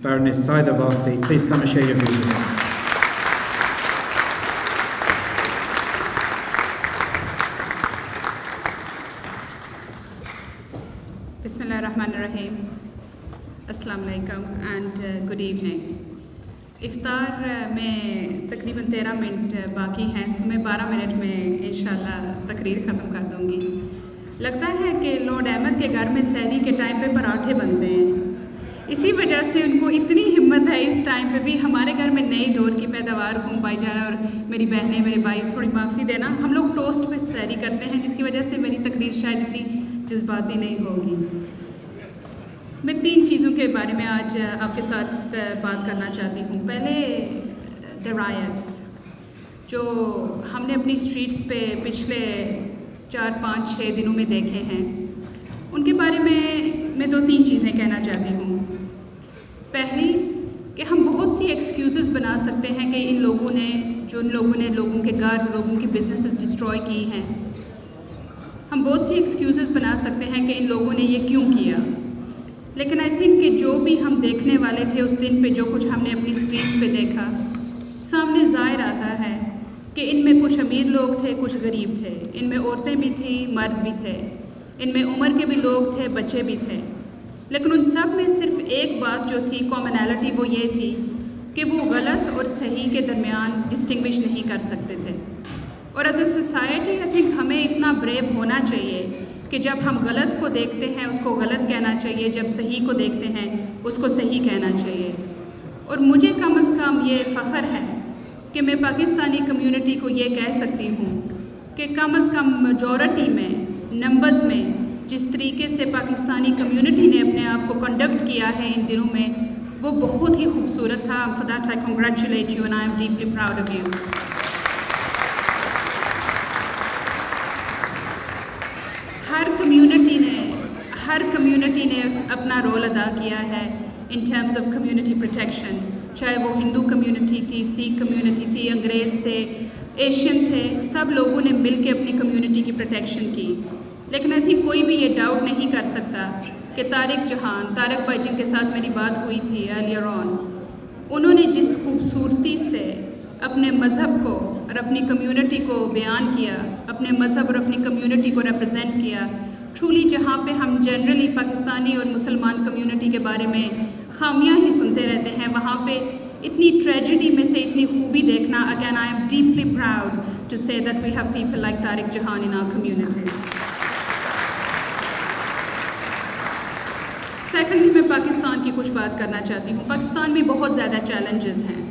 Baroness Saida Warsi. Please come and share your views with us. Bismillahirrahmanirrahim. Assalamu alaikum and good evening. इफ्तार में तकरीबन 13 minute बाकी हैं, सो मैं 12 minute में इंशाल्लाह तकरीर ख़त्म कर दूँगी। लगता है कि लॉर्ड अहमद के घर में सहरी के टाइम पे पराठे बनते हैं, इसी वजह से उनको इतनी हिम्मत है इस टाइम पे भी। हमारे घर में नई दौर की पैदावार हूँ भाईजान और मेरी बहनें, मेरे भाई, थोड़ी माफ़ी देना, हम लोग टोस्ट पे सहरी करते हैं, जिसकी वजह से मेरी तकरीर शायद इतनी जज्बाती नहीं होगी। मैं 3 चीज़ों के बारे में आज आपके साथ बात करना चाहती हूँ। पहले द रायट्स जो हमने अपनी स्ट्रीट्स पे पिछले 4, 5, 6 दिनों में देखे हैं, उनके बारे में मैं 2-3 चीज़ें कहना चाहती हूँ। पहली कि हम बहुत सी एक्सक्यूज़ेस बना सकते हैं कि इन लोगों ने लोगों के घर, लोगों की बिजनेसेस डिस्ट्रॉय की हैं। हम बहुत सी एक्सक्यूज़ेस बना सकते हैं कि इन लोगों ने ये क्यों किया, लेकिन आई थिंक कि जो भी हम देखने वाले थे उस दिन पे, जो कुछ हमने अपनी स्क्रीन्स पे देखा, सामने ज़ाहिर आता है कि इनमें कुछ अमीर लोग थे, कुछ गरीब थे, इनमें औरतें भी थी, मर्द भी थे, इनमें उम्र के भी लोग थे, बच्चे भी थे, लेकिन उन सब में सिर्फ एक बात जो थी कॉमनैलिटी, वो ये थी कि वो गलत और सही के दरमियान डिस्टिंग्विश नहीं कर सकते थे। और as a society I think हमें इतना ब्रेव होना चाहिए कि जब हम गलत को देखते हैं उसको गलत कहना चाहिए, जब सही को देखते हैं उसको सही कहना चाहिए। और मुझे कम से कम ये फ़ख्र है कि मैं पाकिस्तानी कम्युनिटी को ये कह सकती हूँ कि कम से कम मेजॉरिटी में, नंबर्स में, जिस तरीके से पाकिस्तानी कम्युनिटी ने अपने आप को कंडक्ट किया है इन दिनों में, वो बहुत ही खूबसूरत था। For that I congratulate you and I am deeply proud of you. Her community ने अपना रोल अदा किया है in terms of community protection, चाहे वो हिंदू कम्युनिटी थी, सिख कम्युनिटी थी, अंग्रेज़ थे, एशियन थे, सब लोगों ने मिल के अपनी कम्युनिटी की प्रोटेक्शन की। लेकिन आई थिंक कोई भी ये डाउट नहीं कर सकता कि तारिक भाई जिनके साथ मेरी बात हुई थी अर्लियर ऑन, उन्होंने जिस खूबसूरती से अपने मज़हब को और अपनी कम्युनिटी को बयान किया, अपने मज़हब और अपनी कम्युनिटी को रिप्रेजेंट किया, ट्रूली जहाँ पे हम जनरली पाकिस्तानी और मुसलमान कम्युनिटी के बारे में खामियां ही सुनते रहते हैं, वहाँ पे इतनी ट्रेजेडी में से इतनी खूबी देखना, again I am deeply proud to say that we have people like Tariq Jahan in our communities. Secondly मैं पाकिस्तान की कुछ बात करना चाहती हूँ। पाकिस्तान में बहुत ज़्यादा चैलेंजेस हैं,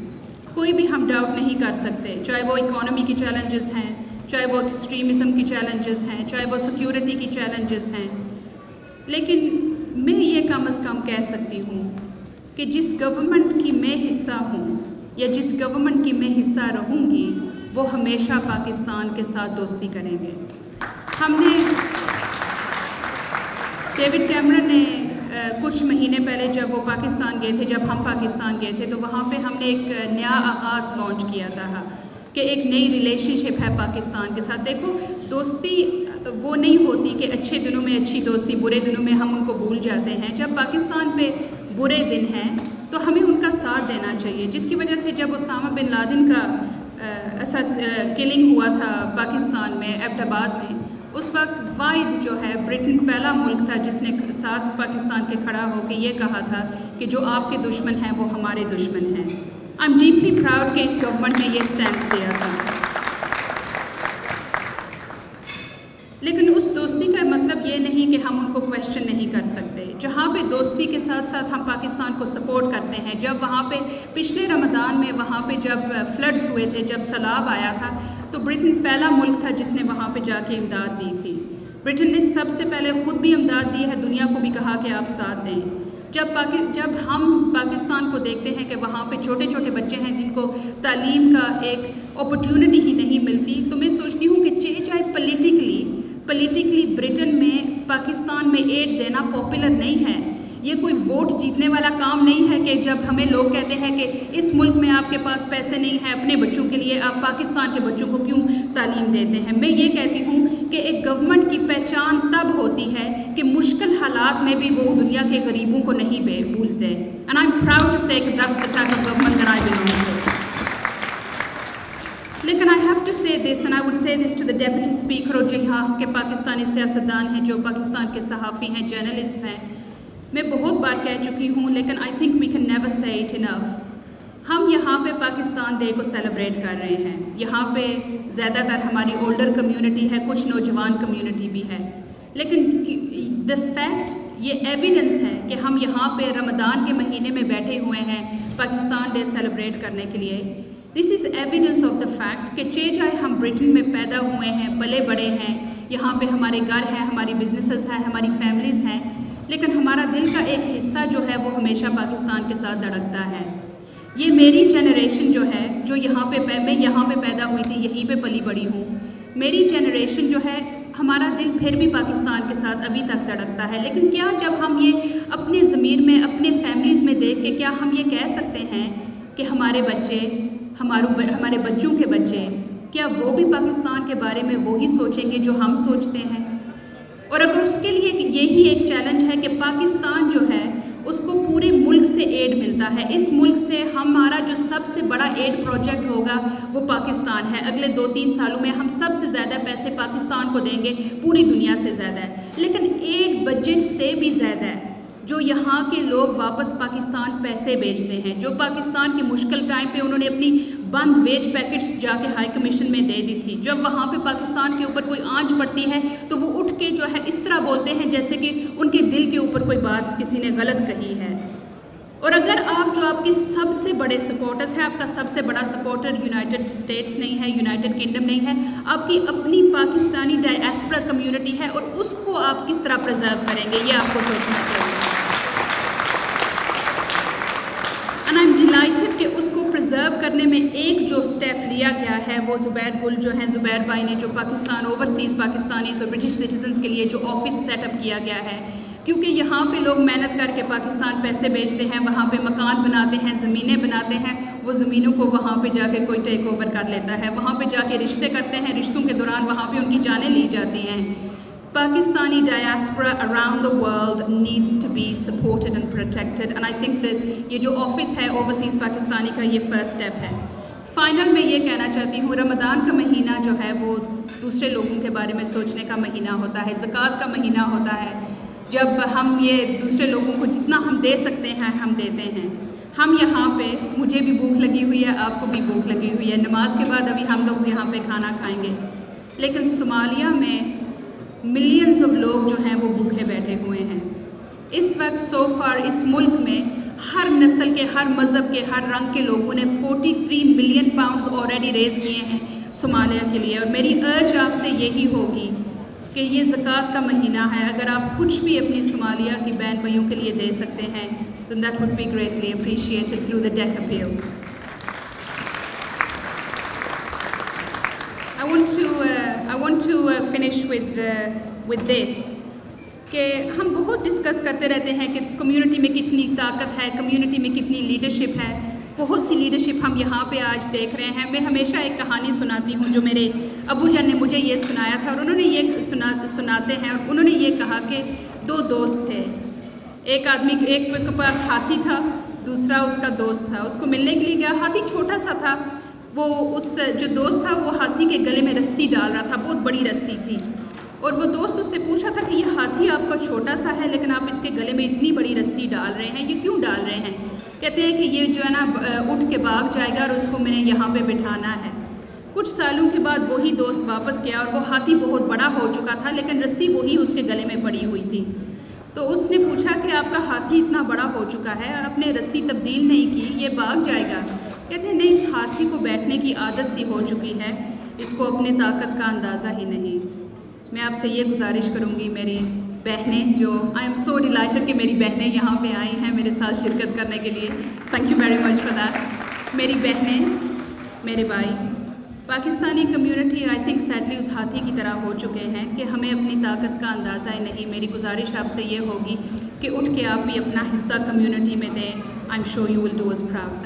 कोई भी हम डाउट नहीं कर सकते, चाहे वो इकॉनमी की चैलेंजेस हैं, चाहे वो एक्सट्रीमिज़म की चैलेंजेस हैं, चाहे वो सिक्योरिटी की चैलेंजेस हैं। लेकिन मैं ये कम से कम कह सकती हूँ कि जिस गवर्नमेंट की मैं हिस्सा हूँ या जिस गवर्नमेंट की मैं हिस्सा रहूँगी, वो हमेशा पाकिस्तान के साथ दोस्ती करेंगे। हमने डेविड कैमरन ने कुछ महीने पहले जब वो पाकिस्तान गए थे, जब हम पाकिस्तान गए थे, तो वहाँ पे हमने एक नया आगाज़ लॉन्च किया था कि एक नई रिलेशनशिप है पाकिस्तान के साथ। देखो, दोस्ती वो नहीं होती कि अच्छे दिनों में अच्छी दोस्ती, बुरे दिनों में हम उनको भूल जाते हैं। जब पाकिस्तान पे बुरे दिन हैं तो हमें उनका साथ देना चाहिए, जिसकी वजह से जब उसामा बिन लादेन का किलिंग हुआ था पाकिस्तान में, एबटाबाद में, उस वक्त वाहिद जो है ब्रिटेन पहला मुल्क था जिसने साथ पाकिस्तान के खड़ा होकर ये कहा था कि जो आपके दुश्मन हैं वो हमारे दुश्मन हैं। आई एम डीपली प्राउड कि इस गवर्नमेंट ने ये स्टैंड लिया था। लेकिन उस दोस्ती का मतलब ये नहीं कि हम उनको क्वेश्चन नहीं कर सकते। जहाँ पे दोस्ती के साथ साथ हम पाकिस्तान को सपोर्ट करते हैं, जब वहाँ पे पिछले रमज़ान में वहाँ पे जब फ्लड्स हुए थे, जब सैलाब आया था, तो ब्रिटेन पहला मुल्क था जिसने वहाँ पे जाके इमदाद दी थी। ब्रिटेन ने सबसे पहले ख़ुद भी इमदाद दी है, दुनिया को भी कहा कि आप साथ दें। जब हम पाकिस्तान को देखते हैं कि वहाँ पे छोटे छोटे बच्चे हैं जिनको तालीम का एक अपॉर्चुनिटी ही नहीं मिलती, तो मैं सोचती हूँ कि चाहे पॉलिटिकली ब्रिटेन में पाकिस्तान में एड देना पॉपुलर नहीं है। ये कोई वोट जीतने वाला काम नहीं है कि जब हमें लोग कहते हैं कि इस मुल्क में आपके पास पैसे नहीं हैं अपने बच्चों के लिए, आप पाकिस्तान के बच्चों को क्यों तालीम देते हैं। मैं ये कहती हूँ कि एक गवर्नमेंट की पहचान तब होती है कि मुश्किल हालात में भी वो दुनिया के गरीबों को नहीं भूलते। And I am proud to say that's the type of government that I belong to. लेकिन I have to say this and I would say this to the deputy speaker और जो यहाँ के पाकिस्तानी सियासतदान हैं, जो पाकिस्तान के सहाफ़ी हैं, जर्नलिस्ट हैं, मैं बहुत बार कह चुकी हूँ, लेकिन I think we can never say it enough. हम यहाँ पे पाकिस्तान डे को सेलिब्रेट कर रहे हैं। यहाँ पे ज़्यादातर हमारी ओल्डर कम्युनिटी है, कुछ नौजवान कम्युनिटी भी है, लेकिन द फैक्ट, ये एविडेंस है कि हम यहाँ पे रमज़ान के महीने में बैठे हुए हैं पाकिस्तान डे सेलिब्रेट करने के लिए। This is evidence of the fact कि चाहे हम ब्रिटेन में पैदा हुए हैं, पले बड़े हैं, यहाँ पे हमारे घर हैं, हमारी बिजनेसेस हैं, हमारी फैमिलीज़ हैं, लेकिन हमारा दिल का एक हिस्सा जो है वो हमेशा पाकिस्तान के साथ धड़कता है। ये मेरी जनरेशन जो है, जो यहाँ पे मैं यहाँ पे पैदा हुई थी, यहीं पे पली बड़ी हूँ, मेरी जनरेशन जो है, हमारा दिल फिर भी पाकिस्तान के साथ अभी तक धड़कता है। लेकिन क्या जब हम ये अपने ज़मीर में, अपने फैमिलीज़ में देख के, क्या हम ये कह सकते हैं कि हमारे बच्चे, हमारे बच्चों के बच्चे, क्या वो भी पाकिस्तान के बारे में वही सोचेंगे जो हम सोचते हैं? और अगर उसके लिए यही एक चैलेंज है कि पाकिस्तान जो है उसको पूरे मुल्क से एड मिलता है, इस मुल्क से हमारा जो सबसे बड़ा एड प्रोजेक्ट होगा वो पाकिस्तान है। अगले 2-3 सालों में हम सबसे ज़्यादा पैसे पाकिस्तान को देंगे, पूरी दुनिया से ज़्यादा है। लेकिन एड बजट से भी ज़्यादा है जो यहाँ के लोग वापस पाकिस्तान पैसे भेजते हैं, जो पाकिस्तान के मुश्किल टाइम पे उन्होंने अपनी बंद वेज पैकेट्स जाके हाई कमीशन में दे दी थी। जब वहाँ पे पाकिस्तान के ऊपर कोई आंच पड़ती है तो वो उठ के जो है इस तरह बोलते हैं जैसे कि उनके दिल के ऊपर कोई बात किसी ने गलत कही है। और अगर आप जो आपके सबसे बड़े सपोर्टर्स हैं, आपका सबसे बड़ा सपोर्टर यूनाइटेड स्टेट्स नहीं है, यूनाइटेड किंगडम नहीं है, आपकी अपनी पाकिस्तानी डायस्पोरा कम्युनिटी है, और उसको आप किस तरह प्रिजर्व करेंगे, ये आपको सोचना चाहिए। एंड आई एम डिलाइटेड कि उसको प्रिजर्व करने में एक जो स्टेप लिया गया है वो ज़ुबैर गुल जो हैं, ज़ुबैर भाई ने, जो पाकिस्तान ओवरसीज़ पाकिस्तानीज़ और ब्रिटिश सिटीजन्स के लिए जो ऑफिस सेटअप किया गया है, क्योंकि यहाँ पे लोग मेहनत करके पाकिस्तान पैसे बेचते हैं, वहाँ पे मकान बनाते हैं, ज़मीनें बनाते हैं, वो ज़मीनों को वहाँ पे जाके कोई टेक ओवर कर लेता है, वहाँ पे जाके रिश्ते करते हैं, रिश्तों के दौरान वहाँ पे उनकी जानें ली जाती हैं। Pakistani diaspora around the world needs to be supported and protected, and I think that ये जो ऑफिस है ओवरसीज़ पाकिस्तानी का, ये फर्स्ट स्टेप है। फाइनल में ये कहना चाहती हूँ, रमज़ान का महीना जो है वो दूसरे लोगों के बारे में सोचने का महीना होता है, ज़कात का महीना होता है, जब हम ये दूसरे लोगों को जितना हम दे सकते हैं हम देते हैं। हम यहाँ पे, मुझे भी भूख लगी हुई है, आपको भी भूख लगी हुई है, नमाज के बाद अभी हम लोग यहाँ पे खाना खाएंगे, लेकिन सोमालिया में मिलियंस ऑफ लोग जो हैं वो भूखे बैठे हुए हैं। इस वक्त सो फार इस मुल्क में हर नस्ल के, हर मज़हब के, हर रंग के लोगों ने 43 मिलियन पाउंड्स ऑलरेडी रेज़ किए हैं सोमालिया के लिए। और मेरी अर्ज आपसे यही होगी कि ये ज़कात का महीना है, अगर आप कुछ भी अपनी सोमालिया की बहन भाइयों के लिए दे सकते हैं तो that would be greatly appreciated through the deck appeal. I want to finish with this कि हम बहुत डिस्कस करते रहते हैं कि कम्युनिटी में कितनी ताकत है, कम्युनिटी में कितनी लीडरशिप है। बहुत सी लीडरशिप हम यहाँ पे आज देख रहे हैं। मैं हमेशा एक कहानी सुनाती हूँ जो मेरे अबू जान ने मुझे ये सुनाया था, और उन्होंने ये सुनाते हैं, और उन्होंने ये कहा कि 2 दोस्त थे, एक आदमी, एक के पास हाथी था, दूसरा उसका दोस्त था, उसको मिलने के लिए गया, हाथी छोटा सा था, वो उस जो दोस्त था वो हाथी के गले में रस्सी डाल रहा था, बहुत बड़ी रस्सी थी, और वो दोस्त उससे पूछा था कि ये हाथी आपका छोटा सा है लेकिन आप इसके गले में इतनी बड़ी रस्सी डाल रहे हैं, ये क्यों डाल रहे हैं? कहते हैं कि ये जो है ना उठ के भाग जाएगा और उसको मैंने यहाँ पे बिठाना है। कुछ सालों के बाद वही दोस्त वापस गया और वो हाथी बहुत बड़ा हो चुका था, लेकिन रस्सी वही उसके गले में पड़ी हुई थी। तो उसने पूछा कि आपका हाथी इतना बड़ा हो चुका है, आपने रस्सी तब्दील नहीं की, ये भाग जाएगा? कहते हैं नहीं, इस हाथी को बैठने की आदत सी हो चुकी है, इसको अपनी ताकत का अंदाज़ा ही नहीं। मैं आपसे ये गुजारिश करूँगी मेरी बहनें, जो आई एम सो डिलाइटेड कि मेरी बहनें यहाँ पे आई हैं मेरे साथ शिरकत करने के लिए, thank you very much for that. मेरी बहनें, मेरे भाई, Pakistani community I think sadly उस हाथी की तरह हो चुके हैं कि हमें अपनी ताकत का अंदाज़ा ही नहीं। मेरी गुजारिश आपसे ये होगी कि उठ के आप भी अपना हिस्सा कम्युनिटी में दें। I am sure you will do us proud.